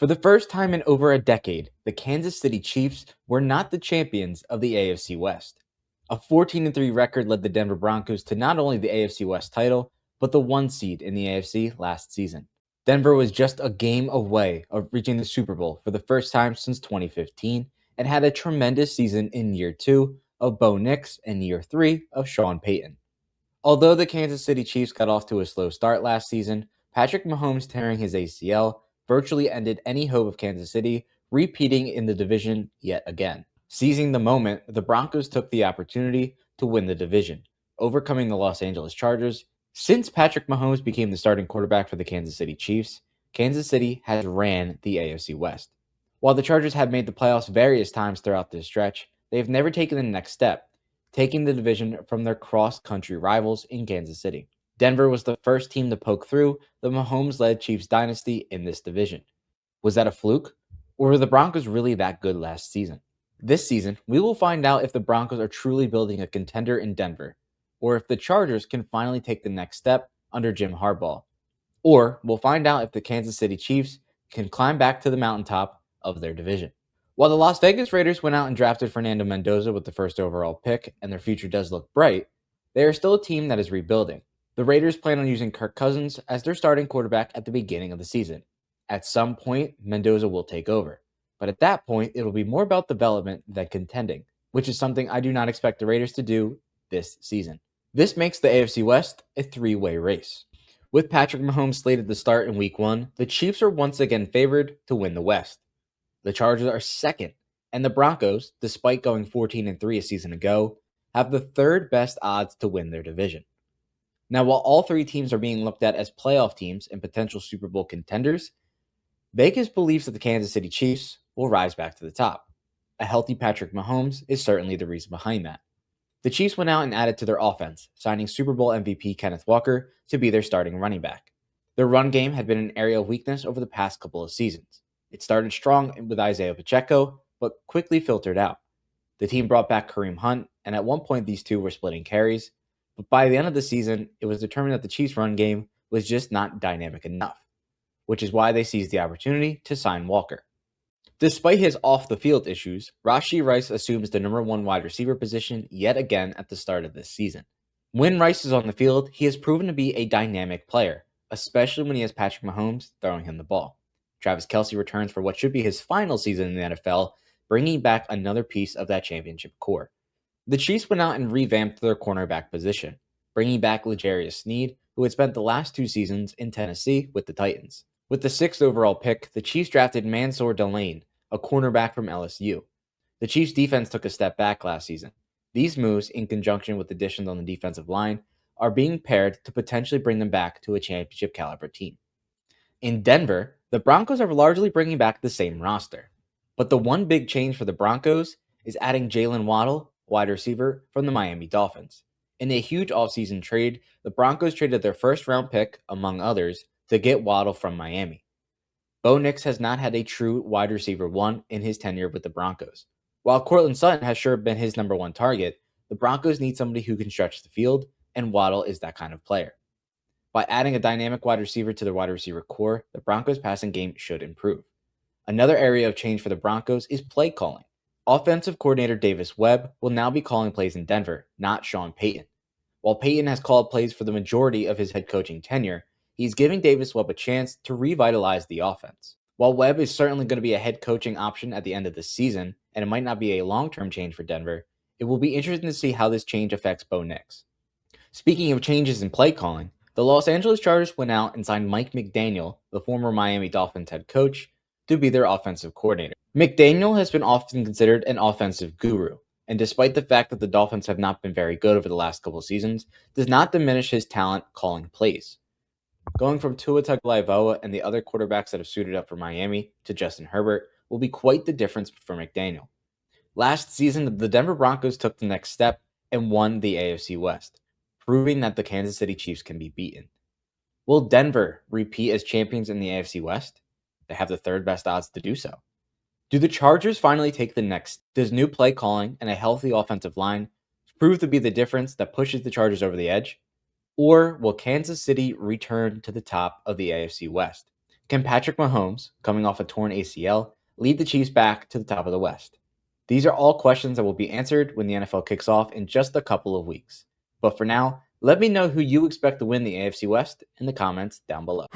For the first time in over a decade, the Kansas City Chiefs were not the champions of the AFC West. A 14-3 record led the Denver Broncos to not only the AFC West title, but the 1 seed in the AFC last season. Denver was just a game away of reaching the Super Bowl for the first time since 2015 and had a tremendous season in year 2 of Bo Nix and year 3 of Sean Payton. Although the Kansas City Chiefs got off to a slow start last season, Patrick Mahomes tearing his ACL virtually ended any hope of Kansas City repeating in the division yet again. Seizing the moment, the Broncos took the opportunity to win the division, overcoming the Los Angeles Chargers. Since Patrick Mahomes became the starting quarterback for the Kansas City Chiefs, Kansas City has ran the AFC West. While the Chargers have made the playoffs various times throughout this stretch, they have never taken the next step, taking the division from their cross-country rivals in Kansas City. Denver was the first team to poke through the Mahomes-led Chiefs dynasty in this division. Was that a fluke? Or were the Broncos really that good last season? This season, we will find out if the Broncos are truly building a contender in Denver, or if the Chargers can finally take the next step under Jim Harbaugh. Or we'll find out if the Kansas City Chiefs can climb back to the mountaintop of their division. While the Las Vegas Raiders went out and drafted Fernando Mendoza with the first overall pick, and their future does look bright, they are still a team that is rebuilding. The Raiders plan on using Kirk Cousins as their starting quarterback at the beginning of the season. At some point, Mendoza will take over, but at that point, it will be more about development than contending, which is something I do not expect the Raiders to do this season. This makes the AFC West a three-way race. With Patrick Mahomes slated to start in Week 1, the Chiefs are once again favored to win the West. The Chargers are second, and the Broncos, despite going 14-3 a season ago, have the third best odds to win their division. Now, while all three teams are being looked at as playoff teams and potential Super Bowl contenders, Vegas believes that the Kansas City Chiefs will rise back to the top. A healthy Patrick Mahomes is certainly the reason behind that. The Chiefs went out and added to their offense, signing Super Bowl MVP Kenneth Walker to be their starting running back. Their run game had been an area of weakness over the past couple of seasons. It started strong with Isaiah Pacheco, but quickly filtered out. The team brought back Kareem Hunt, and at one point these two were splitting carries, but by the end of the season, it was determined that the Chiefs' run game was just not dynamic enough, which is why they seized the opportunity to sign Walker. Despite his off-the-field issues, Rashee Rice assumes the number 1 wide receiver position yet again at the start of this season. When Rice is on the field, he has proven to be a dynamic player, especially when he has Patrick Mahomes throwing him the ball. Travis Kelce returns for what should be his final season in the NFL, bringing back another piece of that championship core. The Chiefs went out and revamped their cornerback position, bringing back L'Jarius Sneed, who had spent the last 2 seasons in Tennessee with the Titans. With the 6th overall pick, the Chiefs drafted Mansour Delane, a cornerback from LSU. The Chiefs' defense took a step back last season. These moves, in conjunction with additions on the defensive line, are being paired to potentially bring them back to a championship-caliber team. In Denver, the Broncos are largely bringing back the same roster. But the one big change for the Broncos is adding Jalen Waddle, wide receiver from the Miami Dolphins. In a huge offseason trade, the Broncos traded their first-round pick, among others, to get Waddle from Miami. Bo Nix has not had a true wide receiver 1 in his tenure with the Broncos. While Courtland Sutton has sure been his number 1 target, the Broncos need somebody who can stretch the field, and Waddle is that kind of player. By adding a dynamic wide receiver to their wide receiver core, the Broncos' passing game should improve. Another area of change for the Broncos is play calling. Offensive coordinator Davis Webb will now be calling plays in Denver, not Sean Payton. While Payton has called plays for the majority of his head coaching tenure, he's giving Davis Webb a chance to revitalize the offense. While Webb is certainly going to be a head coaching option at the end of the season, and it might not be a long-term change for Denver, it will be interesting to see how this change affects Bo Nix. Speaking of changes in play calling, the Los Angeles Chargers went out and signed Mike McDaniel, the former Miami Dolphins head coach, to be their offensive coordinator. McDaniel has been often considered an offensive guru, and despite the fact that the Dolphins have not been very good over the last couple seasons, does not diminish his talent calling plays. Going from Tua Tagovailoa and the other quarterbacks that have suited up for Miami to Justin Herbert will be quite the difference for McDaniel. Last season, the Denver Broncos took the next step and won the AFC West, proving that the Kansas City Chiefs can be beaten. Will Denver repeat as champions in the AFC West? They have the third best odds to do so. Do the Chargers finally take the next? Does new play calling and a healthy offensive line prove to be the difference that pushes the Chargers over the edge? Or will Kansas City return to the top of the AFC West? Can Patrick Mahomes, coming off a torn ACL, lead the Chiefs back to the top of the West? These are all questions that will be answered when the NFL kicks off in just a couple of weeks. But for now, let me know who you expect to win the AFC West in the comments down below.